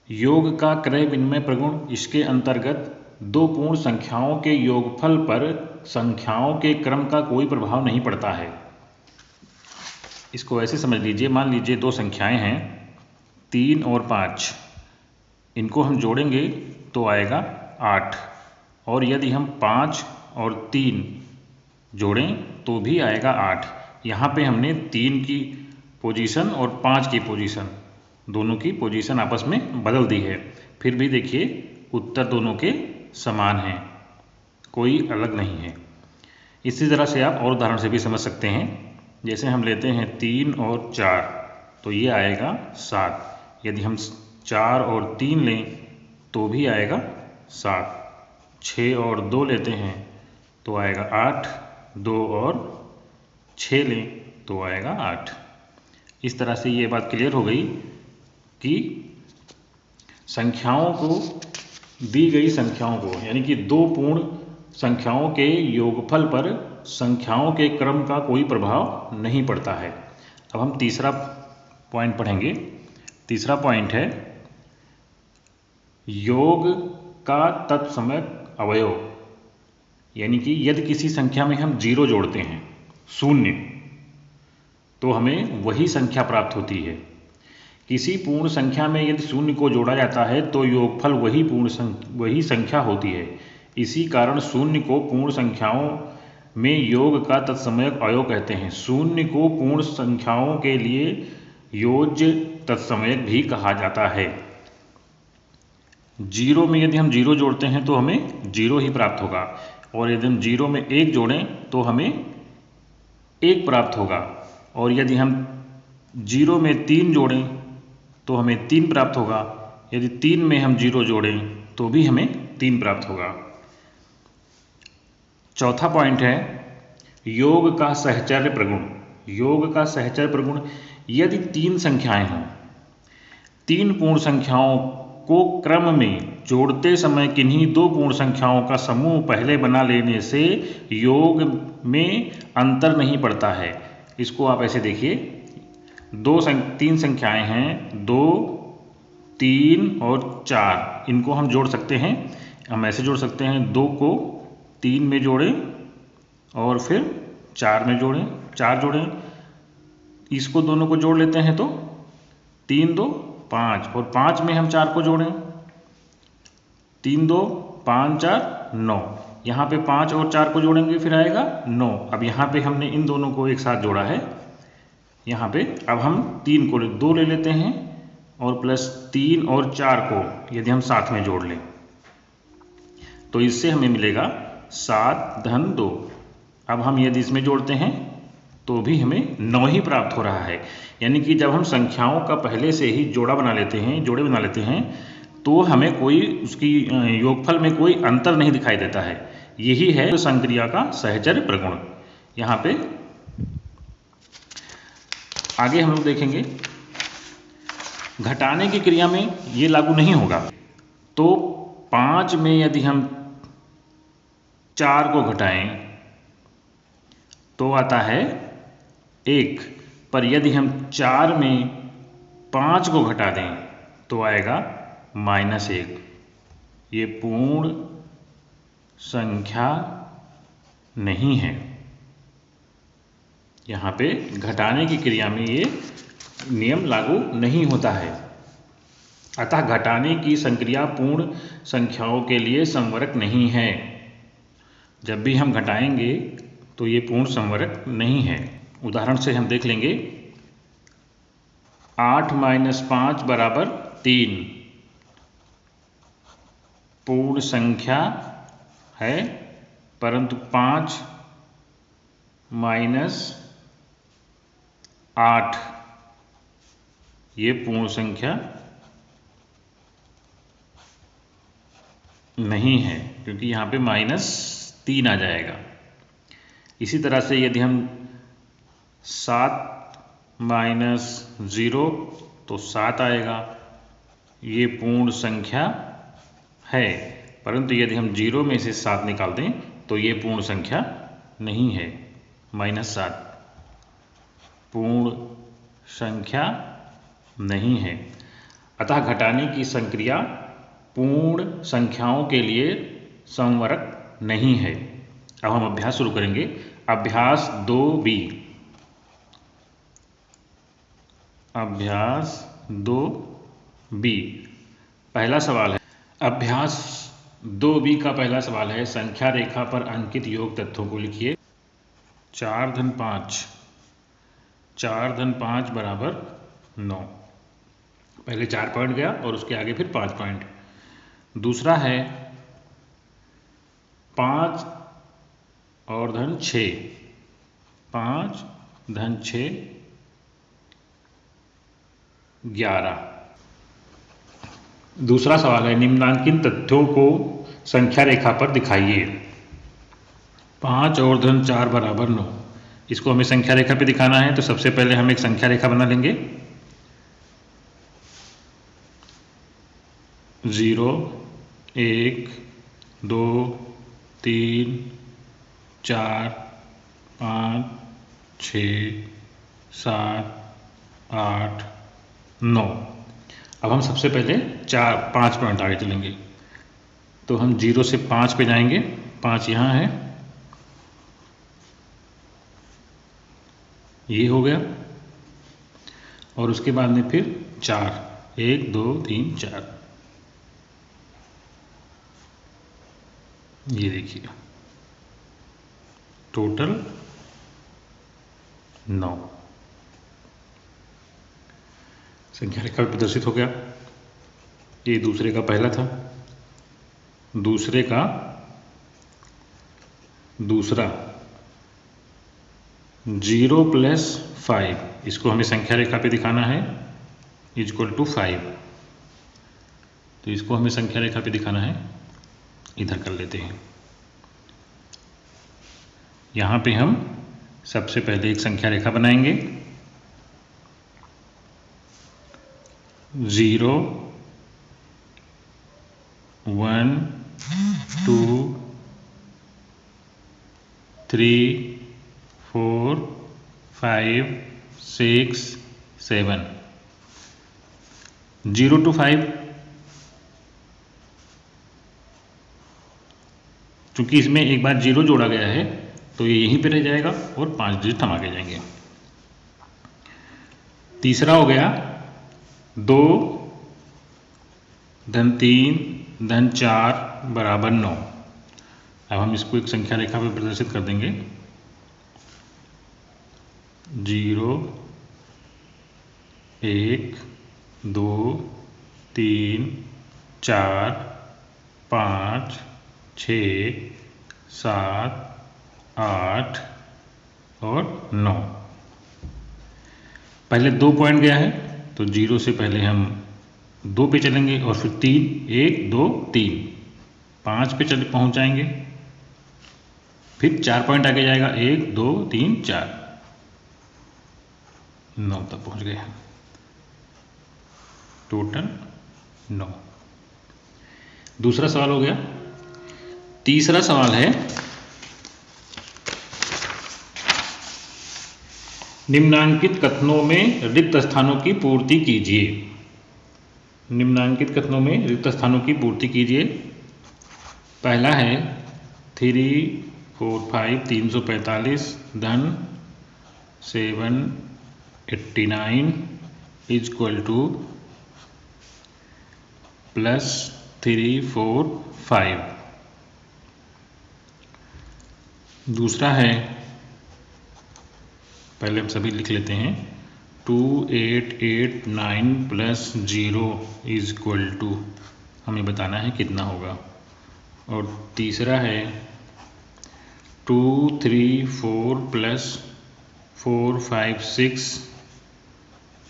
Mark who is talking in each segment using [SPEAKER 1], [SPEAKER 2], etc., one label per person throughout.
[SPEAKER 1] योग का क्रय विनिमय प्रगुण, इसके अंतर्गत दो पूर्ण संख्याओं के योगफल पर संख्याओं के क्रम का कोई प्रभाव नहीं पड़ता है। इसको ऐसे समझ लीजिए, मान लीजिए दो संख्याएं हैं 3 और 5, इनको हम जोड़ेंगे तो आएगा 8, और यदि हम 5 और 3 जोड़ें तो भी आएगा 8। यहाँ पे हमने 3 की पोजीशन और 5 की पोजीशन, दोनों की पोजीशन आपस में बदल दी है, फिर भी देखिए उत्तर दोनों के समान हैं, कोई अलग नहीं है। इसी तरह से आप और उदाहरण से भी समझ सकते हैं। जैसे हम लेते हैं 3 और 4, तो ये आएगा 7। यदि हम 4 और 3 लें तो भी आएगा 7। 6 और 2 लेते हैं तो आएगा 8। 2 और 6 लें तो आएगा 8। इस तरह से ये बात क्लियर हो गई कि संख्याओं को, दी गई संख्याओं को, यानी कि दो पूर्ण संख्याओं के योगफल पर संख्याओं के क्रम का कोई प्रभाव नहीं पड़ता है। अब हम तीसरा पॉइंट पढ़ेंगे। तीसरा पॉइंट है योग का तत्समक अवयव, यानी कि यदि किसी संख्या में हम 0 जोड़ते हैं, 0, तो हमें वही संख्या प्राप्त होती है। किसी पूर्ण संख्या में यदि 0 को जोड़ा जाता है तो योगफल वही संख्या होती है। इसी कारण 0 को पूर्ण संख्याओं में योग का तत्समक अवयव कहते हैं। 0 को पूर्ण संख्याओं के लिए योज्य तत्समक भी कहा जाता है। 0 में यदि हम 0 जोड़ते हैं तो हमें 0 ही प्राप्त होगा, और यदि हम 0 में 1 जोड़ें तो हमें 1 प्राप्त होगा, और यदि हम 0 में 3 जोड़ें तो हमें 3 प्राप्त होगा। यदि 3 में हम 0 जोड़ें तो भी हमें 3 प्राप्त होगा। चौथा पॉइंट है योग का सहचर्य प्रगुण। योग का सहचर्य प्रगुण, यदि 3 संख्याएं हों, 3 पूर्ण संख्याओं को क्रम में जोड़ते समय किन्हीं 2 पूर्ण संख्याओं का समूह पहले बना लेने से योग में अंतर नहीं पड़ता है। इसको आप ऐसे देखिए, 3 संख्याएं हैं, 2, 3 और 4, इनको हम जोड़ सकते हैं। हम ऐसे जोड़ सकते हैं, 2 को 3 में जोड़ें और फिर 4 में जोड़ें, 4 जोड़ें, इसको दोनों को जोड़ लेते हैं तो 3, 2, 5, और 5 में हम 4 को जोड़ें, 3, 2, 5, 4, 9। यहाँ पे 5 और 4 को जोड़ेंगे फिर आएगा 9। अब यहाँ पे हमने इन दोनों को एक साथ जोड़ा है। यहाँ पे अब हम 3 को 2 ले लेते हैं, और प्लस 3 और 4 को यदि हम साथ में जोड़ लें तो इससे हमें मिलेगा 7 धन 2। अब हम यदि इसमें जोड़ते हैं तो भी हमें 9 ही प्राप्त हो रहा है। यानी कि जब हम संख्याओं का पहले से ही जोड़े बना लेते हैं तो हमें कोई उसकी योगफल में कोई अंतर नहीं दिखाई देता है। यही है संक्रिया का सहचर्य प्रगुण। यहाँ पे आगे हम लोग देखेंगे घटाने की क्रिया में ये लागू नहीं होगा। तो 5 में यदि हम 4 को घटाएं तो आता है 1, पर यदि हम 4 में 5 को घटा दें तो आएगा -1। ये पूर्ण संख्या नहीं है। यहाँ पे घटाने की क्रिया में ये नियम लागू नहीं होता है। अतः घटाने की संक्रिया पूर्ण संख्याओं के लिए संवरक नहीं है। जब भी हम घटाएंगे तो ये पूर्ण संवरक नहीं है। उदाहरण से हम देख लेंगे, 8 - 5 = 3 पूर्ण संख्या है, परंतु 5 - 8 ये पूर्ण संख्या नहीं है, क्योंकि यहाँ पे -3 आ जाएगा। इसी तरह से यदि हम 7 - 0 तो 7 आएगा, ये पूर्ण संख्या है, परंतु यदि हम 0 में से 7 निकाल दें तो ये पूर्ण संख्या नहीं है। -7 पूर्ण संख्या नहीं है। अतः घटाने की संक्रिया पूर्ण संख्याओं के लिए संवरक नहीं है। अब हम अभ्यास शुरू करेंगे। अभ्यास 2B। अभ्यास 2B पहला सवाल है। अभ्यास 2B का पहला सवाल है, संख्या रेखा पर अंकित योग तथ्यों को लिखिए। 4 धन 5, 4 धन 5 बराबर 9। पहले 4 पॉइंट गया और उसके आगे फिर 5 पॉइंट। दूसरा है 5 और धन 6, 5 धन 6 11। दूसरा सवाल है, निम्नांकित तथ्यों को संख्या रेखा पर दिखाइए। 5 और धन 4 बराबर 9। इसको हमें संख्या रेखा पे दिखाना है, तो सबसे पहले हम एक संख्या रेखा बना लेंगे। 0 1 2 3 4 5 6 7 8 9। अब हम सबसे पहले 5 पॉइंट आगे चलेंगे, तो हम 0 से 5 पे जाएंगे। 5 यहाँ है, ये हो गया। और उसके बाद में फिर 4, 1 2 3 4, ये देखिए टोटल 9 संख्या रेखा प्रदर्शित हो गया। ये दूसरे का पहला था, दूसरे का दूसरा 0 + 5, इसको हमें संख्या रेखा पे दिखाना है, = 5। तो इसको हमें संख्या रेखा पे दिखाना है, इधर कर लेते हैं। यहाँ पे हम सबसे पहले एक संख्या रेखा बनाएंगे। 0 1 2 3 4 5 6 7। 0 to 5, चूंकि इसमें एक बार 0 जोड़ा गया है तो ये यहीं पे रह जाएगा और 5 डिजिट हम आगे जाएंगे। तीसरा हो गया 2 धन 3 धन 4 बराबर 9। अब हम इसको एक संख्या रेखा पे प्रदर्शित कर देंगे। 0 1 2 3 4 5 6 7 8 और 9। पहले 2 पॉइंट गया है, तो 0 से पहले हम 2 पे चलेंगे और फिर 3 1 2 3 5 पे चले पहुंच जाएंगे। फिर 4 पॉइंट आगे जाएगा, 1 2 3 4 9 तक पहुंच गए हैं, टोटल 9। दूसरा सवाल हो गया। तीसरा सवाल है, निम्नांकित कथनों में रिक्त स्थानों की पूर्ति कीजिए। निम्नांकित कथनों में रिक्त स्थानों की पूर्ति कीजिए। पहला है 3 4 5 345 धन 789 = +3 4 5। दूसरा है, पहले हम सभी लिख लेते हैं, 2889 + 0 = हमें बताना है कितना होगा। और तीसरा है 234 + 456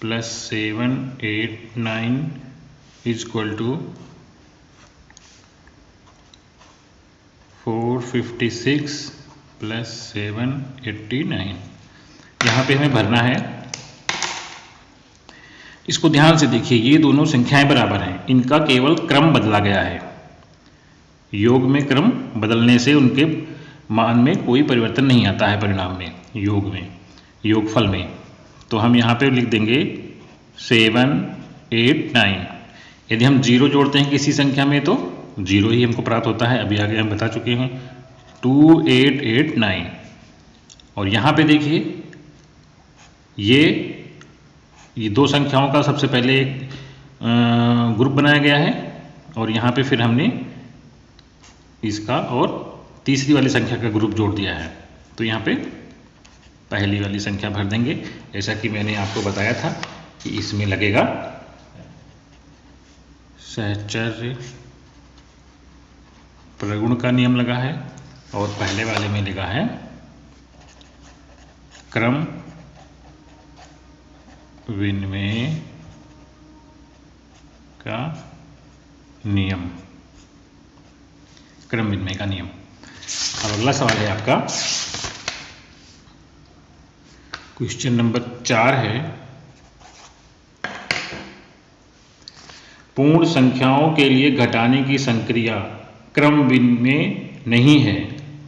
[SPEAKER 1] + 789 = 456 + 789। यहाँ पे हमें भरना है। इसको ध्यान से देखिए, ये दोनों संख्याएं बराबर हैं, इनका केवल क्रम बदला गया है। योग में क्रम बदलने से उनके मान में कोई परिवर्तन नहीं आता है परिणाम में, योग में, योगफल में। तो हम यहाँ पे लिख देंगे 789 यदि हम 0 जोड़ते हैं किसी संख्या में तो 0 ही हमको प्राप्त होता है। अभी आगे हम बता चुके हैं 2889। और यहाँ पे देखिए ये दो संख्याओं का सबसे पहले एक ग्रुप बनाया गया है और यहाँ पे फिर हमने इसका और तीसरी वाली संख्या का ग्रुप जोड़ दिया है। तो यहाँ पे पहली वाली संख्या भर देंगे, जैसा कि मैंने आपको बताया था कि इसमें लगेगा सहचर्य प्रगुण का नियम लगा है और पहले वाले में लगा है क्रम विनिमय का नियम, क्रम विनिमय का नियम। अब अगला सवाल है आपका क्वेश्चन नंबर 4 है, पूर्ण संख्याओं के लिए घटाने की संक्रिया क्रम विनिमय नहीं है,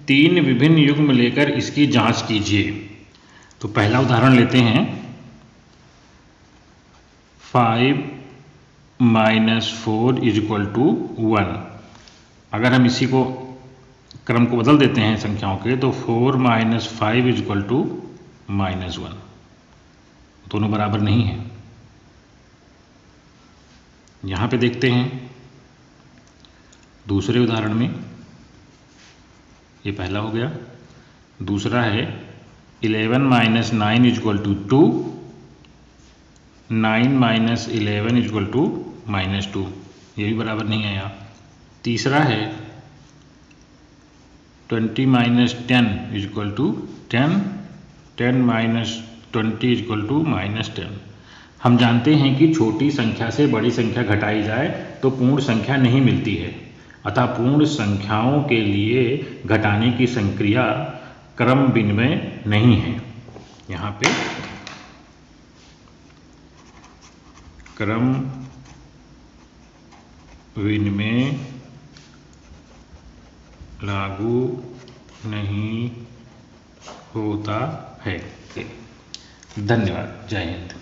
[SPEAKER 1] 3 विभिन्न युग्म लेकर इसकी जांच कीजिए। तो पहला उदाहरण लेते हैं 5 - 4 = 1। अगर हम इसी को क्रम को बदल देते हैं संख्याओं के तो 4 - 5 = -1, दोनों बराबर नहीं है। यहाँ पे देखते हैं दूसरे उदाहरण में, ये पहला हो गया। दूसरा है 11 - 9 = 2, 9 - 11 = -2, ये भी बराबर नहीं आया। तीसरा है 20 - 10 = 10, 10 - 20 = -10। हम जानते हैं कि छोटी संख्या से बड़ी संख्या घटाई जाए तो पूर्ण संख्या नहीं मिलती है, अतः पूर्ण संख्याओं के लिए घटाने की संक्रिया क्रम विनिमय नहीं है। यहाँ पे क्रम विनिमय लागू नहीं होता है। धन्यवाद। जय हिंद।